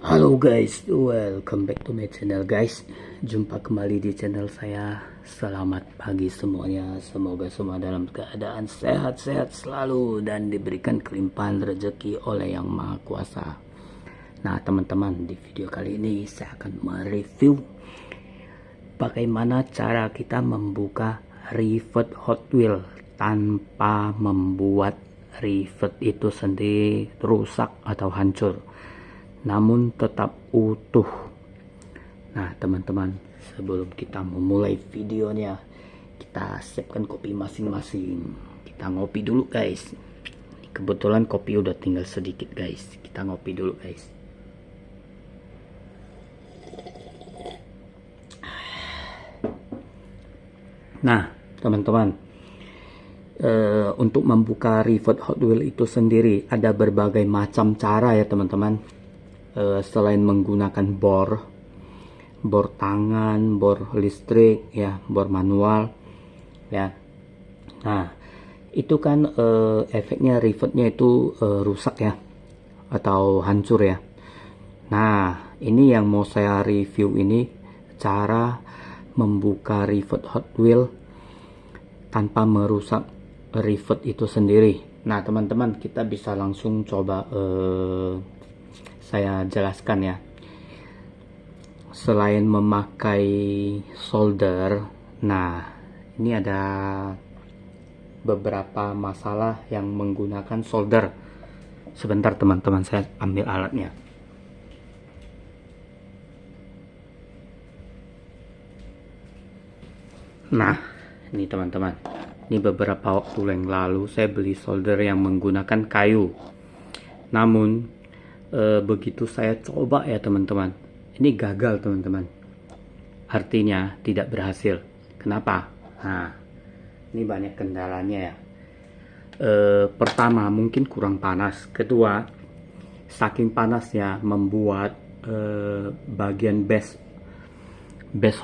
Halo guys, welcome back to my channel guys. Jumpa kembali di channel saya. Selamat pagi semuanya. Semoga semua dalam keadaan sehat-sehat selalu dan diberikan kelimpahan rezeki oleh Yang Maha Kuasa. Nah teman-teman, di video kali ini saya akan mereview bagaimana cara kita membuka rivet Hot Wheels tanpa membuat rivet itu sendiri rusak atau hancur, namun tetap utuh. Nah teman-teman, sebelum kita memulai videonya, kita siapkan kopi masing-masing. Kita ngopi dulu guys. Kebetulan kopi udah tinggal sedikit guys. Kita ngopi dulu guys. Nah teman-teman, untuk membuka rivet Hot Wheels itu sendiri ada berbagai macam cara ya teman-teman. Selain menggunakan bor tangan, bor listrik ya, bor manual ya. Nah itu kan efeknya rivetnya itu rusak ya atau hancur ya. Nah ini yang mau saya review, ini cara membuka rivet Hot Wheels tanpa merusak rivet itu sendiri. Nah teman-teman, kita bisa langsung coba saya jelaskan ya. Selain memakai solder, nah ini ada beberapa masalah yang menggunakan solder. Sebentar teman-teman, saya ambil alatnya. Nah ini teman-teman, ini beberapa waktu yang lalu saya beli solder yang menggunakan kayu. Namun begitu saya coba ya teman-teman, ini gagal teman-teman. Artinya tidak berhasil. Kenapa? Nah ini banyak kendalanya ya. Pertama mungkin kurang panas. Kedua, saking panasnya membuat bagian base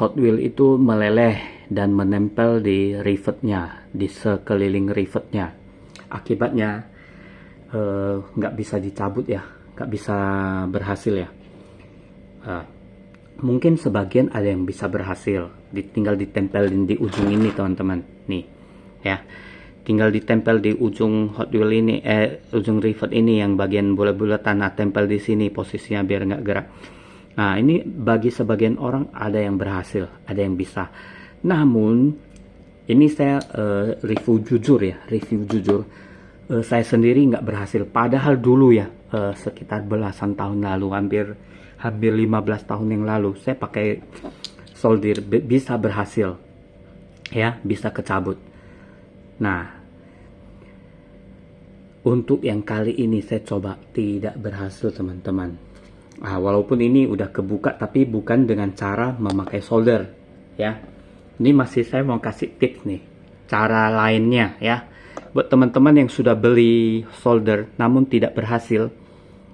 Hot Wheels itu meleleh dan menempel di rivetnya, di sekeliling rivetnya. Akibatnya nggak bisa dicabut ya, nggak bisa berhasil ya. Mungkin sebagian ada yang bisa berhasil, tinggal ditempelin di ujung ini teman-teman, nih ya, tinggal ditempel di ujung Hot Wheels ini, ujung rivet ini yang bagian bulat-bulatan. Nah tempel di sini posisinya biar nggak gerak. Nah ini bagi sebagian orang ada yang berhasil, ada yang bisa. Namun ini saya review jujur ya, saya sendiri nggak berhasil. Padahal dulu ya, sekitar belasan tahun lalu, hampir 15 tahun yang lalu, saya pakai solder bisa berhasil ya, bisa kecabut. Nah untuk yang kali ini saya coba tidak berhasil teman-teman. Nah, walaupun ini udah kebuka tapi bukan dengan cara memakai solder ya. Ini masih saya mau kasih tips nih, cara lainnya ya, buat teman-teman yang sudah beli solder namun tidak berhasil.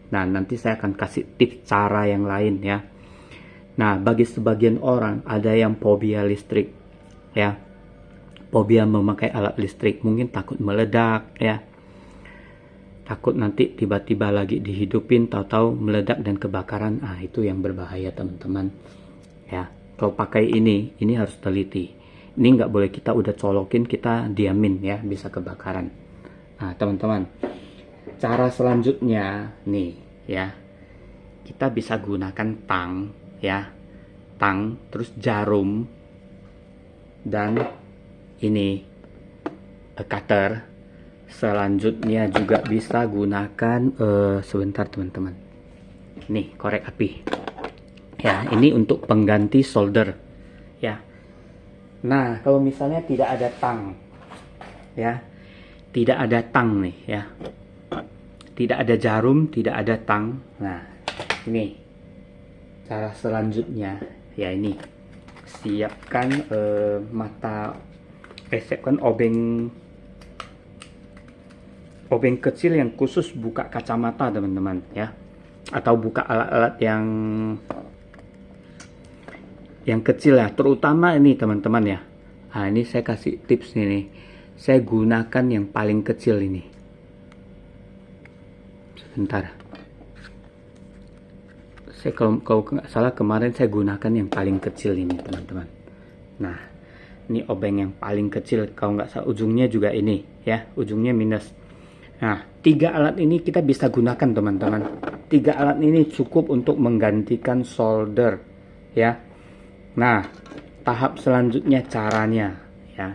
Nah nanti saya akan kasih tips cara yang lain ya. Nah bagi sebagian orang ada yang fobia listrik ya, fobia memakai alat listrik, mungkin takut meledak ya, takut nanti tiba-tiba lagi dihidupin tahu-tahu meledak dan kebakaran. Ah itu yang berbahaya teman-teman ya. Kalau pakai ini harus teliti. Ini nggak boleh kita udah colokin kita diamin ya, bisa kebakaran. Nah teman-teman, cara selanjutnya nih ya, kita bisa gunakan tang ya, tang terus jarum dan ini cutter. Selanjutnya juga bisa gunakan sebentar teman-teman, nih korek api ya, ini untuk pengganti solder ya. Nah kalau misalnya tidak ada tang ya, tidak ada tang nih ya, tidak ada jarum, tidak ada tang. Nah ini cara selanjutnya ya, ini siapkan siapkan obeng kecil yang khusus buka kacamata teman-teman ya, atau buka alat-alat yang kecil ya, terutama ini teman-teman ya. Nah ini saya kasih tips nih, saya gunakan yang paling kecil ini. Sebentar. Saya kalau nggak salah kemarin saya gunakan yang paling kecil ini teman-teman. Nah, ini obeng yang paling kecil, kalau nggak salah ujungnya juga ini ya, ujungnya minus. Nah, 3 alat ini kita bisa gunakan teman-teman. 3 alat ini cukup untuk menggantikan solder ya. Nah, tahap selanjutnya caranya ya.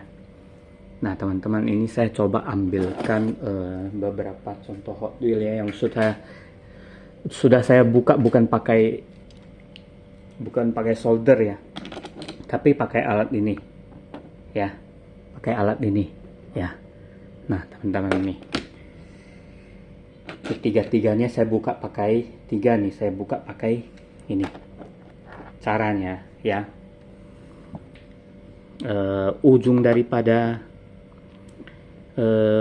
Nah teman-teman, ini saya coba ambilkan beberapa contoh Hot Wheel ya, yang sudah saya buka, bukan pakai solder ya, tapi pakai alat ini ya, pakai alat ini ya. Nah teman-teman, ini tiga-tiganya saya buka pakai saya buka pakai ini caranya ya. Ujung daripada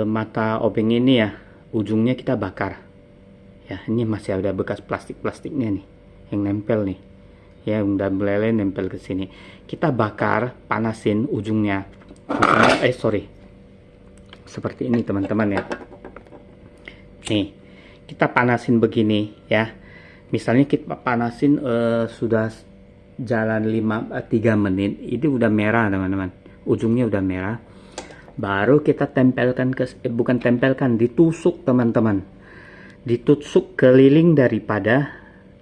mata obeng ini ya, ujungnya kita bakar ya. Ini masih ada bekas plastiknya nih yang nempel nih ya, udah meleleh nempel ke sini. Kita bakar, panasin ujungnya. Misalnya, seperti ini teman-teman ya. Nih kita panasin begini ya. Misalnya kita panasin sudah jalan 3 menit, itu udah merah teman-teman, ujungnya udah merah. Baru kita tempelkan ditusuk teman-teman, ditusuk keliling daripada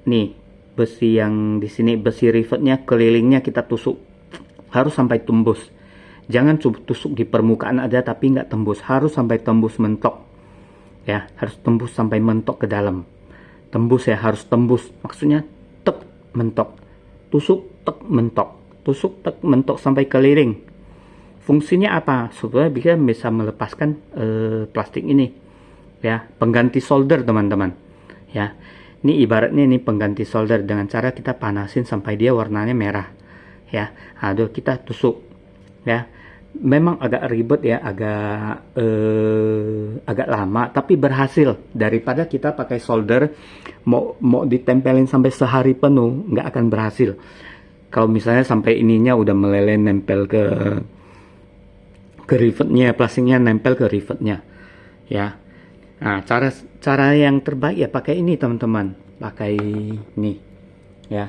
nih besi yang di sini, besi rivetnya, kelilingnya kita tusuk, harus sampai tembus. Jangan tusuk di permukaan aja tapi nggak tembus, harus sampai tembus mentok ya, harus tembus sampai mentok ke dalam. Tembus ya, harus tembus, maksudnya tek mentok, tusuk tek mentok, tusuk tek mentok sampai keliling. Fungsinya apa? Supaya bisa melepaskan plastik ini ya, pengganti solder teman-teman ya. Ini ibaratnya ini pengganti solder, dengan cara kita panasin sampai dia warnanya merah ya. Aduh, kita tusuk ya. Memang agak ribet ya, agak lama, tapi berhasil. Daripada kita pakai solder mau ditempelin sampai sehari penuh, nggak akan berhasil. Kalau misalnya sampai ininya udah meleleh nempel ke rivetnya, plastiknya nempel ke rivetnya ya. Nah, cara yang terbaik ya pakai ini teman-teman, pakai ini ya.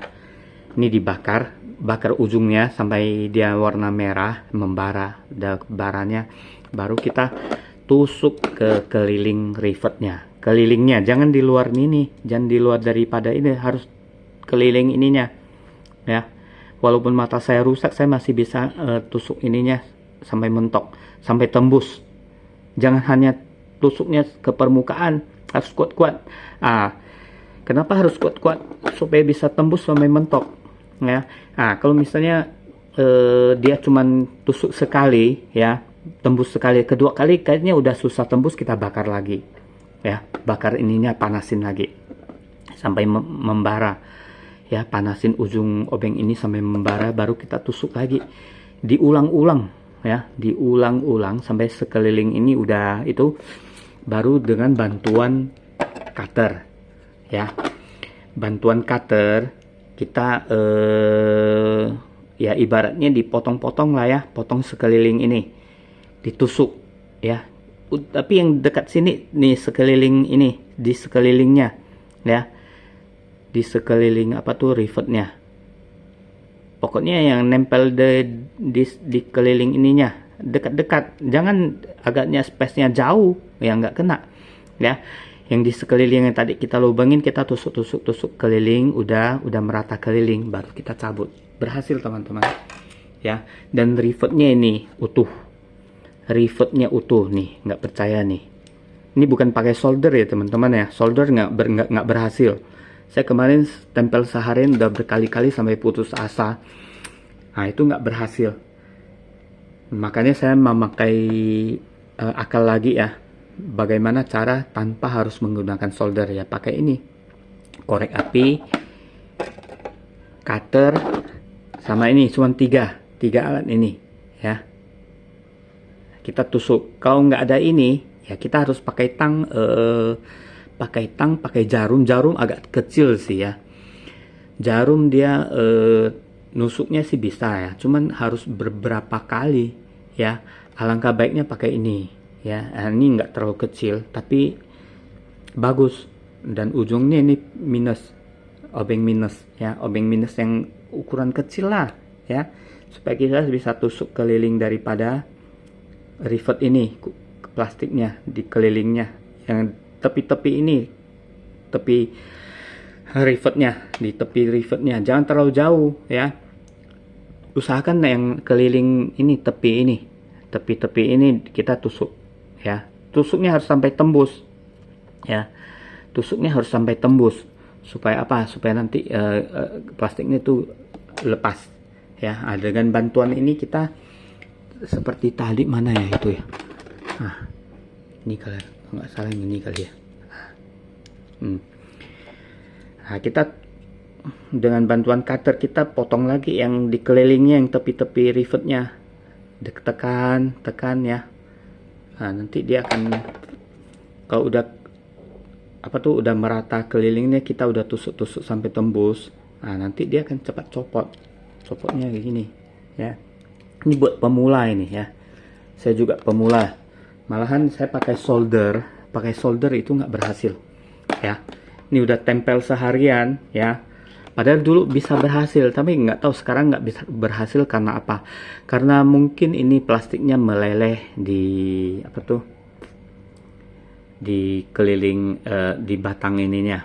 Ini bakar ujungnya sampai dia warna merah membara, udah baranya, baru kita tusuk ke keliling rivetnya, kelilingnya, jangan di luar ini, jangan di luar daripada ini, harus keliling ininya ya. Walaupun mata saya rusak, saya masih bisa tusuk ininya sampai mentok, sampai tembus. Jangan hanya tusuknya ke permukaan, harus kuat-kuat. Kenapa harus kuat-kuat? Supaya bisa tembus sampai mentok ya. Kalau misalnya dia cuman tusuk sekali ya, tembus sekali, kedua kali kayaknya udah susah tembus, kita bakar lagi ya, bakar ininya, panasin lagi sampai membara ya, panasin ujung obeng ini sampai membara, baru kita tusuk lagi, diulang-ulang ya, diulang-ulang sampai sekeliling ini udah itu. Baru dengan bantuan cutter ya, bantuan cutter kita ya ibaratnya dipotong-potong lah ya, potong sekeliling ini, ditusuk ya. Tapi yang dekat sini nih, sekeliling ini, di sekelilingnya ya, di sekeliling apa tuh rivetnya, pokoknya yang nempel di keliling ininya, dekat-dekat, jangan agaknya space-nya jauh ya, nggak kena ya. Yang di sekeliling yang tadi kita lubangin, kita tusuk keliling, udah merata keliling, baru kita cabut. Berhasil teman-teman ya. Dan rivetnya ini utuh, rivetnya utuh nih, nggak percaya nih, ini bukan pakai solder ya teman-teman ya, solder nggak berhasil. Saya kemarin tempel seharian udah berkali-kali sampai putus asa. Nah itu nggak berhasil, makanya saya memakai akal lagi ya, bagaimana cara tanpa harus menggunakan solder ya, pakai ini, korek api, cutter, sama ini, cuma tiga alat ini ya. Kita tusuk. Kalau nggak ada ini ya, kita harus pakai pakai jarum agak kecil sih ya. Jarum dia nusuknya sih bisa ya, cuman harus beberapa kali ya. Alangkah baiknya pakai ini ya. Ini nggak terlalu kecil tapi bagus, dan ujungnya ini minus obeng minus ya, obeng minus yang ukuran kecil lah ya, supaya kita bisa tusuk keliling daripada rivet ini ke plastiknya, di kelilingnya yang tepi-tepi ini, tepi rivetnya, di tepi rivetnya jangan terlalu jauh ya, usahakan yang keliling ini, tepi-tepi ini kita tusuk ya, tusuknya harus sampai tembus ya, tusuknya harus sampai tembus supaya apa, supaya nanti plastiknya itu lepas ya. Dengan bantuan ini kita seperti tali mana ya itu ya, nah ini kalau nggak salah ini kali ya. Nah, kita dengan bantuan cutter kita potong lagi yang di kelilingnya, yang tepi-tepi rivetnya, tekan ya. Nah, nanti dia akan, kalau udah apa tuh udah merata kelilingnya, kita udah tusuk-tusuk sampai tembus, nah nanti dia akan cepat copotnya kayak gini ya. Ini buat pemula ini ya, saya juga pemula, malahan saya pakai solder itu nggak berhasil ya. Ini udah tempel seharian ya, padahal dulu bisa berhasil, tapi nggak tahu sekarang nggak bisa berhasil karena apa, karena mungkin ini plastiknya meleleh di apa tuh, di keliling di batang ininya,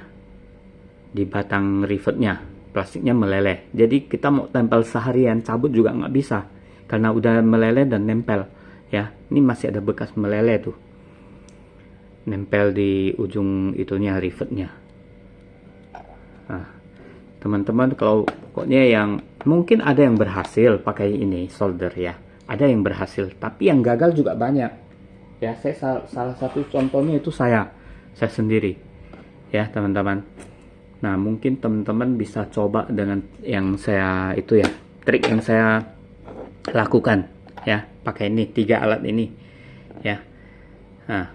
di batang rivetnya, plastiknya meleleh. Jadi kita mau tempel seharian, cabut juga nggak bisa karena udah meleleh dan nempel ya. Ini masih ada bekas meleleh tuh, nempel di ujung itunya, rivetnya. Nah, teman-teman, kalau pokoknya yang mungkin ada yang berhasil pakai ini solder ya, ada yang berhasil, tapi yang gagal juga banyak ya. Saya salah satu contohnya itu saya sendiri ya teman-teman. Nah, mungkin teman-teman bisa coba dengan yang saya itu ya, trik yang saya lakukan ya, pakai ini 3 alat ini ya. Nah,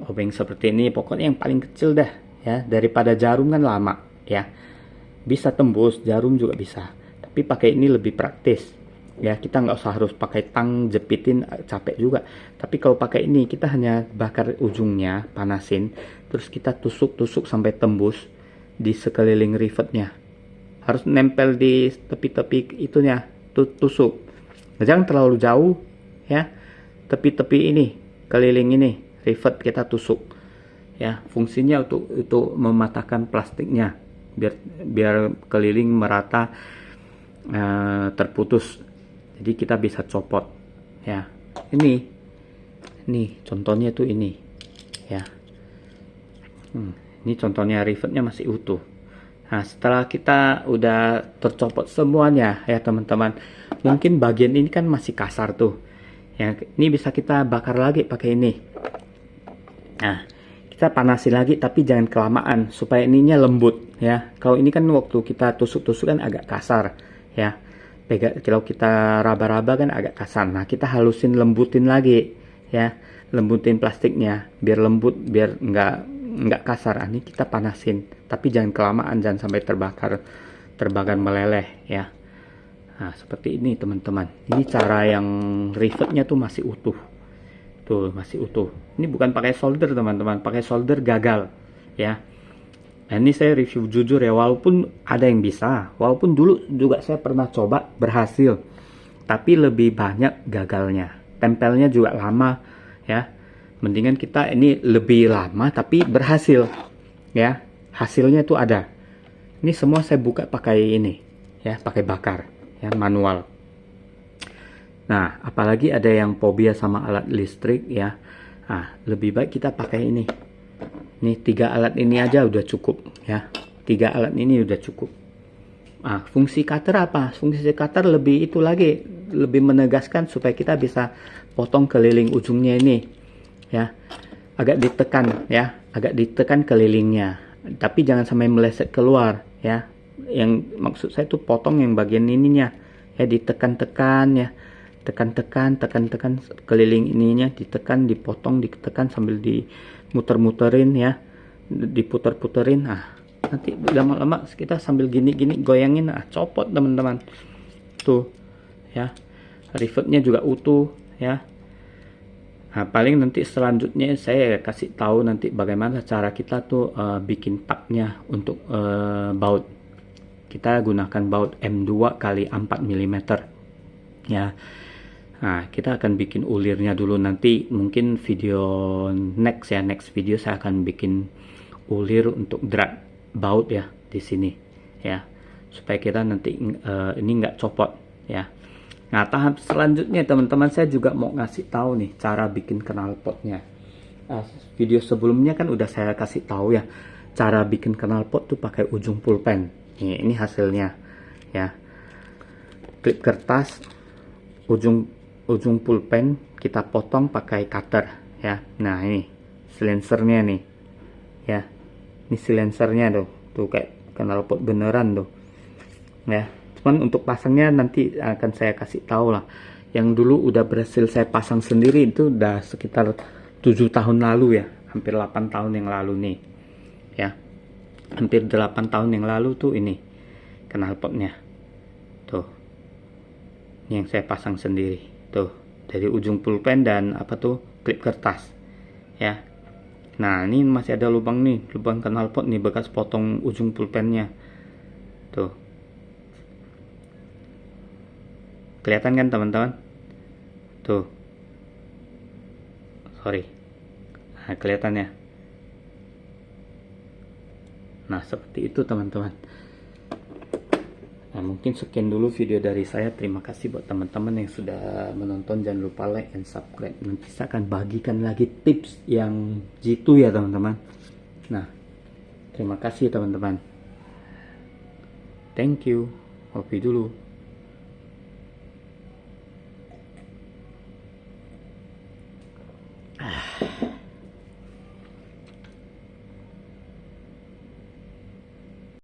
obeng seperti ini pokoknya yang paling kecil dah ya, daripada jarum kan lama ya, bisa tembus, jarum juga bisa, tapi pakai ini lebih praktis ya. Kita nggak usah harus pakai tang jepitin, capek juga. Tapi kalau pakai ini kita hanya bakar ujungnya, panasin, terus kita tusuk sampai tembus di sekeliling rivetnya, harus nempel di tepi-tepi itunya, tusuk, jangan terlalu jauh ya, tepi-tepi ini, keliling ini rivet kita tusuk ya. Fungsinya untuk mematahkan plastiknya, biar keliling merata, terputus, jadi kita bisa copot ya. Ini contohnya tuh ini ya. Ini contohnya rivetnya masih utuh. Nah, setelah kita udah tercopot semuanya ya teman-teman, mungkin bagian ini kan masih kasar tuh ya, ini bisa kita bakar lagi pakai ini. Nah, kita panasin lagi, tapi jangan kelamaan supaya ininya lembut ya. Kalau ini kan waktu kita tusuk-tusuk kan agak kasar ya, kalau kita raba-raba kan agak kasar. Nah, kita halusin, lembutin lagi ya, lembutin plastiknya biar lembut, biar nggak kasar. Ini kita panasin, tapi jangan kelamaan, jangan sampai terbakar meleleh ya. Nah, seperti ini teman-teman, ini cara yang rivetnya tuh masih utuh tuh, masih utuh. Ini bukan pakai solder teman-teman, pakai solder gagal ya. Nah, ini saya review jujur ya, walaupun ada yang bisa, walaupun dulu juga saya pernah coba berhasil, tapi lebih banyak gagalnya, tempelnya juga lama ya. Mendingan kita ini lebih lama tapi berhasil ya, hasilnya itu ada. Ini semua saya buka pakai ini ya, pakai bakar ya, manual. Nah, apalagi ada yang fobia sama alat listrik ya, nah lebih baik kita pakai ini. Ini 3 alat ini aja udah cukup ya, 3 alat ini udah cukup. Nah, fungsi cutter apa? Fungsi cutter lebih itu lagi, lebih menegaskan supaya kita bisa potong keliling ujungnya ini ya, agak ditekan ya, agak ditekan kelilingnya, tapi jangan sampai meleset keluar ya. Yang maksud saya itu potong yang bagian ininya ya, ditekan-tekan ya, tekan-tekan keliling ininya, ditekan, dipotong, ditekan sambil dimuter-muterin ya, diputer-puterin. Nah, nanti lama-lama kita sambil gini-gini goyangin, nah copot teman-teman tuh ya, rivetnya juga utuh ya. Nah, paling nanti selanjutnya saya kasih tahu nanti bagaimana cara kita tuh bikin tabnya untuk baut kita gunakan baut M2 kali 4 mm ya. Nah, kita akan bikin ulirnya dulu, nanti mungkin video next video saya akan bikin ulir untuk drag baut ya di sini ya, supaya kita nanti ini nggak copot ya. Nah, tahap selanjutnya teman-teman, saya juga mau ngasih tahu nih cara bikin knalpotnya. Video sebelumnya kan udah saya kasih tahu ya cara bikin knalpot tuh pakai ujung pulpen. Ini hasilnya ya, klip kertas, ujung pulpen kita potong pakai cutter ya. Nah, ini silencernya nih ya, ini silencernya tuh kayak knalpot beneran tuh ya. Cuman untuk pasangnya nanti akan saya kasih tahu lah. Yang dulu udah berhasil saya pasang sendiri itu udah sekitar 7 tahun lalu ya, hampir 8 tahun yang lalu nih ya, hampir 8 tahun yang lalu tuh ini knalpotnya tuh, ini yang saya pasang sendiri tuh, dari ujung pulpen dan apa tuh klip kertas ya. Nah, ini masih ada lubang nih, lubang knalpot nih, bekas potong ujung pulpennya tuh, kelihatan kan teman-teman tuh, sorry. Nah, kelihatan ya. Nah, seperti itu teman-teman. Nah, mungkin sekian dulu video dari saya. Terima kasih buat teman-teman yang sudah menonton. Jangan lupa like and subscribe. Nanti saya akan bagikan lagi tips yang jitu ya teman-teman. Nah, terima kasih teman-teman. Thank you. Kopi dulu.